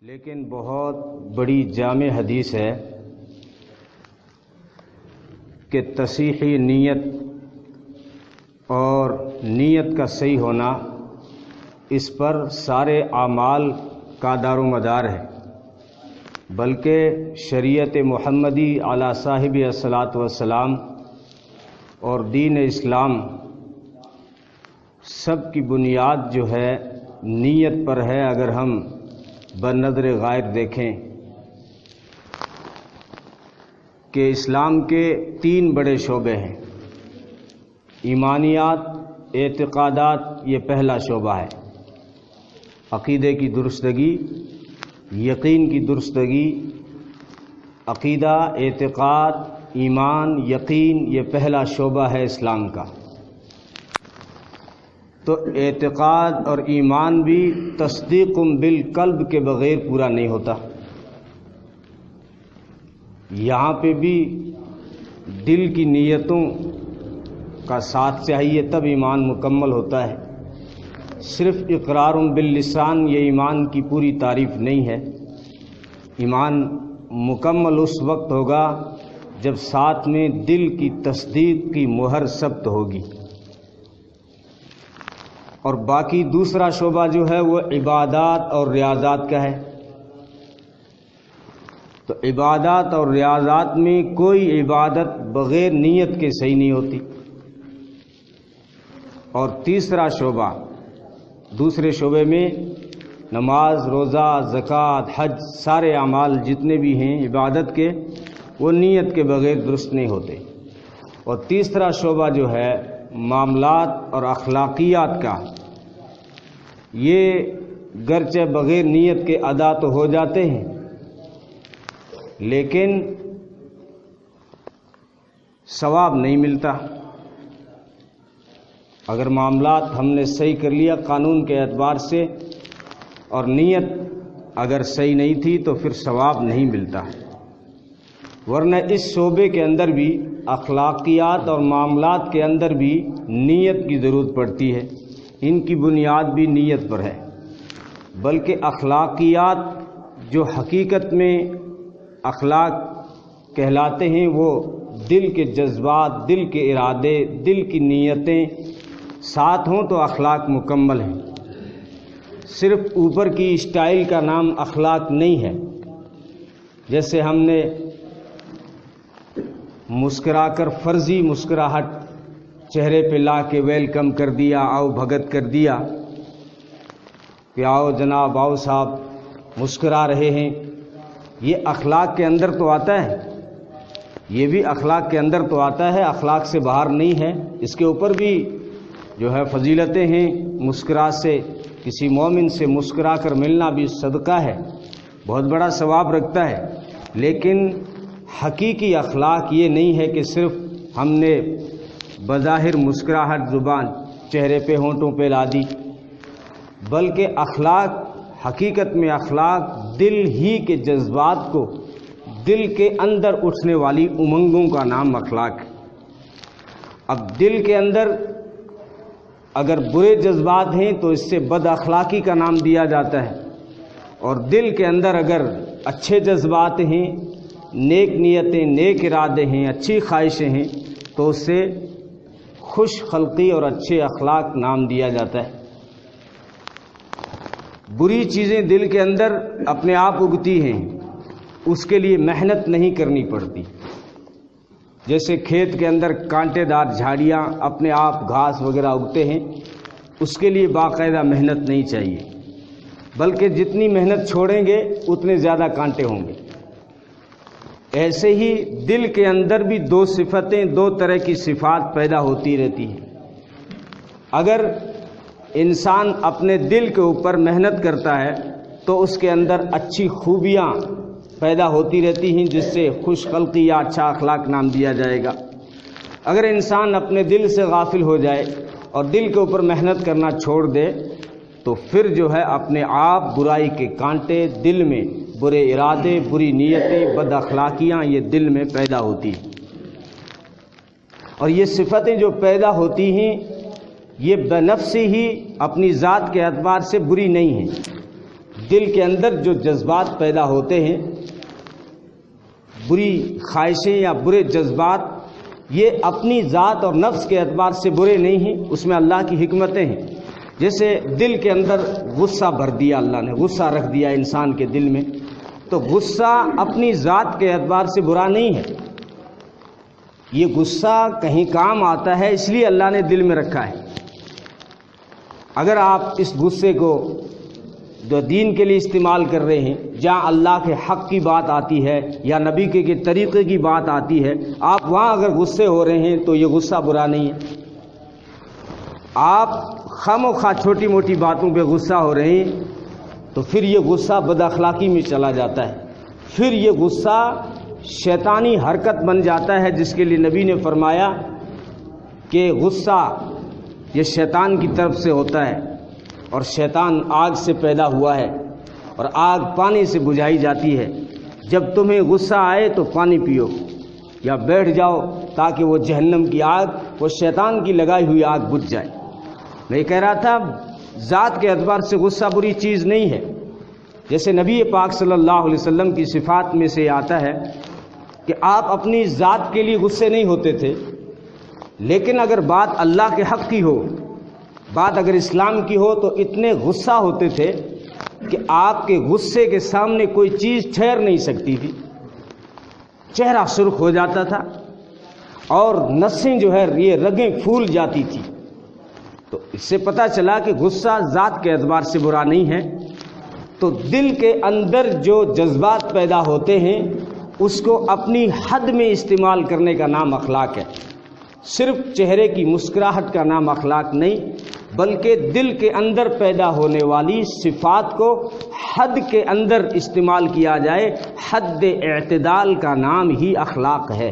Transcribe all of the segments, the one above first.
لیکن بہت بڑی جامع حدیث ہے کہ تصحیح نیت اور نیت کا صحیح ہونا اس پر سارے اعمال کا دار و مدار ہے، بلکہ شریعت محمدی علی صاحب الصلاۃ والسلام اور دین اسلام سب کی بنیاد جو ہے نیت پر ہے۔ اگر ہم بنظر غائب دیکھیں کہ اسلام کے 3 بڑے شعبے ہیں، ایمانیات، اعتقادات، یہ پہلا شعبہ ہے، عقیدے کی درستگی، یقین کی درستگی۔ عقیدہ، اعتقاد، ایمان، یقین، یہ پہلا شعبہ ہے اسلام کا۔ تو اعتقاد اور ایمان بھی تصدیق بالقلب کے بغیر پورا نہیں ہوتا۔ یہاں پہ بھی دل کی نیتوں کا ساتھ چاہیے، تب ایمان مکمل ہوتا ہے۔ صرف اقرار باللسان یہ ایمان کی پوری تعریف نہیں ہے۔ ایمان مکمل اس وقت ہوگا جب ساتھ میں دل کی تصدیق کی مہر ثبت ہوگی۔ اور باقی دوسرا شعبہ جو ہے وہ عبادات اور ریاضات کا ہے۔ تو عبادات اور ریاضات میں کوئی عبادت بغیر نیت کے صحیح نہیں ہوتی۔ اور تیسرا شعبہ، دوسرے شعبے میں نماز، روزہ، زکوٰۃ، حج، سارے اعمال جتنے بھی ہیں عبادت کے، وہ نیت کے بغیر درست نہیں ہوتے۔ اور تیسرا شعبہ جو ہے معاملات اور اخلاقیات کا، یہ گرچہ بغیر نیت کے ادا تو ہو جاتے ہیں، لیکن ثواب نہیں ملتا۔ اگر معاملات ہم نے صحیح کر لیا قانون کے اعتبار سے، اور نیت اگر صحیح نہیں تھی تو پھر ثواب نہیں ملتا۔ ورنہ اس شعبے کے اندر بھی، اخلاقیات اور معاملات کے اندر بھی نیت کی ضرورت پڑتی ہے۔ ان کی بنیاد بھی نیت پر ہے۔ بلکہ اخلاقیات جو حقیقت میں اخلاق کہلاتے ہیں، وہ دل کے جذبات، دل کے ارادے، دل کی نیتیں ساتھ ہوں تو اخلاق مکمل ہیں۔ صرف اوپر کی اسٹائل کا نام اخلاق نہیں ہے۔ جیسے ہم نے مسکرا کر فرضی مسکراہٹ چہرے پہ لا کے ویلکم کر دیا، آؤ بھگت کر دیا کہ آؤ جناب، آؤ صاحب، مسکرا رہے ہیں، یہ اخلاق کے اندر تو آتا ہے، یہ بھی اخلاق کے اندر تو آتا ہے، اخلاق سے باہر نہیں ہے۔ اس کے اوپر بھی جو ہے فضیلتیں ہیں۔ مسکرا سے، کسی مومن سے مسکرا کر ملنا بھی صدقہ ہے، بہت بڑا ثواب رکھتا ہے۔ لیکن حقیقی اخلاق یہ نہیں ہے کہ صرف ہم نے بظاہر مسکراہٹ زبان چہرے پہ، ہونٹوں پہ لا دی، بلکہ اخلاق، حقیقت میں اخلاق دل ہی کے جذبات کو، دل کے اندر اٹھنے والی امنگوں کا نام اخلاق ہے۔ اب دل کے اندر اگر برے جذبات ہیں تو اس سے بد اخلاقی کا نام دیا جاتا ہے، اور دل کے اندر اگر اچھے جذبات ہیں، نیک نیتیں، نیک ارادے ہیں، اچھی خواہشیں ہیں، تو اس سے خوش خلقی اور اچھے اخلاق نام دیا جاتا ہے۔ بری چیزیں دل کے اندر اپنے آپ اگتی ہیں، اس کے لیے محنت نہیں کرنی پڑتی۔ جیسے کھیت کے اندر کانٹے دار جھاڑیاں اپنے آپ گھاس وغیرہ اگتے ہیں، اس کے لیے باقاعدہ محنت نہیں چاہیے، بلکہ جتنی محنت چھوڑیں گے اتنے زیادہ کانٹے ہوں گے۔ ایسے ہی دل کے اندر بھی 2 صفتیں، 2 طرح کی صفات پیدا ہوتی رہتی ہیں۔ اگر انسان اپنے دل کے اوپر محنت کرتا ہے تو اس کے اندر اچھی خوبیاں پیدا ہوتی رہتی ہیں، جس سے خوش خلقی یا اچھا اخلاق نام دیا جائے گا۔ اگر انسان اپنے دل سے غافل ہو جائے اور دل کے اوپر محنت کرنا چھوڑ دے تو پھر جو ہے اپنے آپ برائی کے کانٹے دل میں، برے ارادے، بری نیتیں، بد اخلاقیاں یہ دل میں پیدا ہوتی ہیں۔ اور یہ صفتیں جو پیدا ہوتی ہیں یہ بنفس ہی اپنی ذات کے اعتبار سے بری نہیں ہیں، دل کے اندر جو جذبات پیدا ہوتے ہیں، بری خواہشیں یا برے جذبات، یہ اپنی ذات اور نفس کے اعتبار سے برے نہیں ہیں، اس میں اللہ کی حکمتیں ہیں۔ جیسے دل کے اندر غصہ بھر دیا، اللہ نے غصہ رکھ دیا انسان کے دل میں، تو غصہ اپنی ذات کے اعتبار سے برا نہیں ہے، یہ غصہ کہیں کام آتا ہے، اس لیے اللہ نے دل میں رکھا ہے۔ اگر آپ اس غصے کو جو دین کے لیے استعمال کر رہے ہیں، جہاں اللہ کے حق کی بات آتی ہے یا نبی کے طریقے کی بات آتی ہے، آپ وہاں اگر غصے ہو رہے ہیں تو یہ غصہ برا نہیں ہے۔ آپ خواہ مخواہ چھوٹی موٹی باتوں پہ غصہ ہو رہے ہیں تو پھر یہ غصہ بد اخلاقی میں چلا جاتا ہے، پھر یہ غصہ شیطانی حرکت بن جاتا ہے، جس کے لیے نبی نے فرمایا کہ غصہ یہ شیطان کی طرف سے ہوتا ہے، اور شیطان آگ سے پیدا ہوا ہے، اور آگ پانی سے بجھائی جاتی ہے۔ جب تمہیں غصہ آئے تو پانی پیو یا بیٹھ جاؤ تاکہ وہ جہنم کی آگ، وہ شیطان کی لگائی ہوئی آگ بجھ جائے۔ میں یہ کہہ رہا تھا ذات کے اعتبار سے غصہ بری چیز نہیں ہے۔ جیسے نبی پاک صلی اللہ علیہ وسلم کی صفات میں سے آتا ہے کہ آپ اپنی ذات کے لیے غصے نہیں ہوتے تھے، لیکن اگر بات اللہ کے حق کی ہو، بات اگر اسلام کی ہو، تو اتنے غصہ ہوتے تھے کہ آپ کے غصے کے سامنے کوئی چیز ٹھہر نہیں سکتی تھی، چہرہ سرخ ہو جاتا تھا اور نسیں جو ہے یہ رگیں پھول جاتی تھی۔ تو اس سے پتہ چلا کہ غصہ ذات کے اعتبار سے برا نہیں ہے۔ تو دل کے اندر جو جذبات پیدا ہوتے ہیں اس کو اپنی حد میں استعمال کرنے کا نام اخلاق ہے۔ صرف چہرے کی مسکراہٹ کا نام اخلاق نہیں، بلکہ دل کے اندر پیدا ہونے والی صفات کو حد کے اندر استعمال کیا جائے، حد اعتدال کا نام ہی اخلاق ہے۔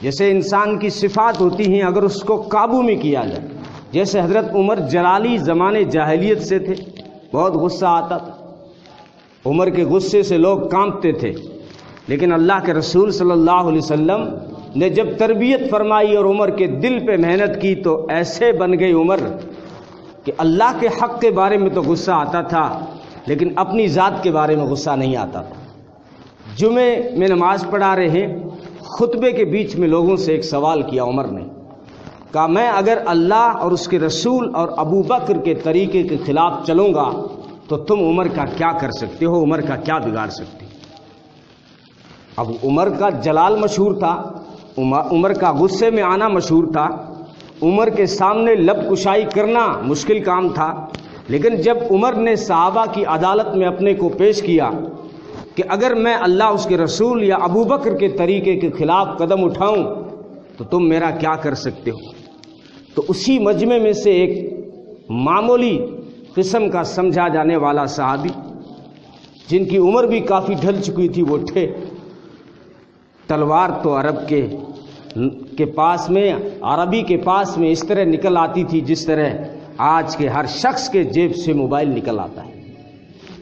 جیسے انسان کی صفات ہوتی ہیں، اگر اس کو قابو میں کیا جائے، جیسے حضرت عمر جلالی زمانے جاہلیت سے تھے، بہت غصہ آتا تھا، عمر کے غصے سے لوگ کانپتے تھے، لیکن اللہ کے رسول صلی اللہ علیہ وسلم نے جب تربیت فرمائی اور عمر کے دل پہ محنت کی تو ایسے بن گئی عمر کہ اللہ کے حق کے بارے میں تو غصہ آتا تھا، لیکن اپنی ذات کے بارے میں غصہ نہیں آتا تھا۔ جمعے میں نماز پڑھا رہے ہیں، خطبے کے بیچ میں لوگوں سے ایک سوال کیا عمر نے، کہا میں اگر اللہ اور اس کے رسول اور ابو بکر کے طریقے کے خلاف چلوں گا تو تم عمر کا کیا کر سکتے ہو، عمر کا کیا بگاڑ سکتے ہو؟ اب عمر کا جلال مشہور تھا، عمر کا غصے میں آنا مشہور تھا، عمر کے سامنے لب کشائی کرنا مشکل کام تھا، لیکن جب عمر نے صحابہ کی عدالت میں اپنے کو پیش کیا کہ اگر میں اللہ اس کے رسول یا ابو بکر کے طریقے کے خلاف قدم اٹھاؤں تو تم میرا کیا کر سکتے ہو؟ تو اسی مجمع میں سے ایک معمولی قسم کا سمجھا جانے والا صحابی جن کی عمر بھی کافی ڈھل چکی تھی وہ اٹھے۔ تلوار تو عرب کے پاس میں، عربی کے پاس میں اس طرح نکل آتی تھی جس طرح آج کے ہر شخص کے جیب سے موبائل نکل آتا ہے۔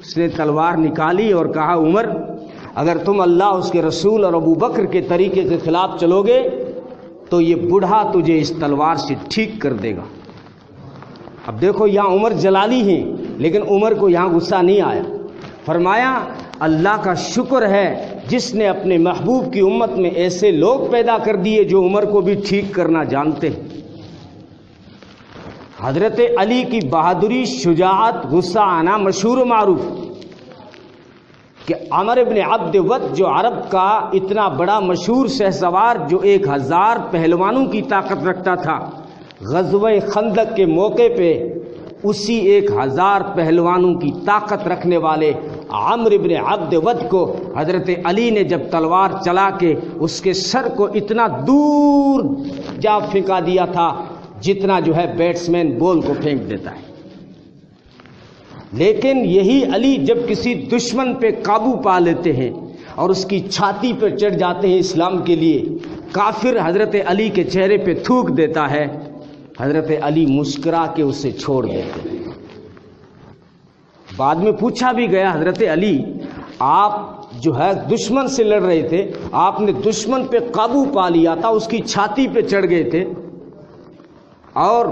اس نے تلوار نکالی اور کہا عمر اگر تم اللہ اس کے رسول اور ابو بکر کے طریقے کے خلاف چلو گے تو یہ بوڑھا تجھے اس تلوار سے ٹھیک کر دے گا۔ اب دیکھو یہاں عمر جلالی ہیں لیکن عمر کو یہاں غصہ نہیں آیا، فرمایا اللہ کا شکر ہے جس نے اپنے محبوب کی امت میں ایسے لوگ پیدا کر دیے جو عمر کو بھی ٹھیک کرنا جانتے ہیں۔ حضرت علی کی بہادری، شجاعت، غصہ آنا مشہور و معروف کہ عمر ابن عبد ود جو عرب کا اتنا بڑا مشہور شہسوار جو 1000 پہلوانوں کی طاقت رکھتا تھا، غزوہ خندق کے موقع پہ اسی 1000 پہلوانوں کی طاقت رکھنے والے عمر ابن عبد ود کو حضرت علی نے جب تلوار چلا کے اس کے سر کو اتنا دور جا پھینکا دیا تھا جتنا جو ہے بیٹسمین بال کو پھینک دیتا ہے۔ لیکن یہی علی جب کسی دشمن پہ قابو پا لیتے ہیں اور اس کی چھاتی پہ چڑھ جاتے ہیں اسلام کے لیے، کافر حضرت علی کے چہرے پہ تھوک دیتا ہے، حضرت علی مسکرا کے اسے چھوڑ دیتے ہیں۔ بعد میں پوچھا بھی گیا حضرت علی آپ جو ہے دشمن سے لڑ رہے تھے، آپ نے دشمن پہ قابو پا لیا تھا، اس کی چھاتی پہ چڑھ گئے تھے اور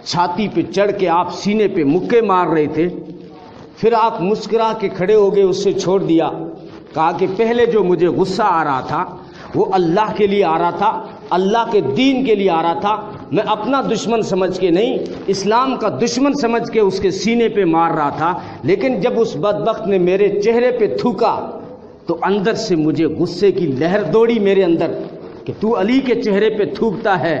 چھاتی پہ چڑھ کے آپ سینے پہ مکے مار رہے تھے، پھر آپ مسکرا کے کھڑے ہو گئے، اس سے چھوڑ دیا، کہا کہ پہلے جو مجھے غصہ آ رہا تھا وہ اللہ کے لیے آ رہا تھا، اللہ کے دین کے لیے آ رہا تھا، میں اپنا دشمن سمجھ کے نہیں، اسلام کا دشمن سمجھ کے اس کے سینے پہ مار رہا تھا، لیکن جب اس بدبخت نے میرے چہرے پہ تھوکا تو اندر سے مجھے غصے کی لہر دوڑی میرے اندر کہ تو علی کے چہرے پہ تھوکتا ہے۔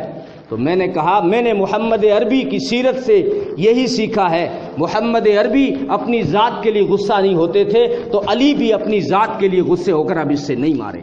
تو میں نے کہا میں نے محمد عربی کی سیرت سے یہی سیکھا ہے، محمد عربی اپنی ذات کے لیے غصہ نہیں ہوتے تھے، تو علی بھی اپنی ذات کے لیے غصے ہو کر اب اس سے نہیں مارے۔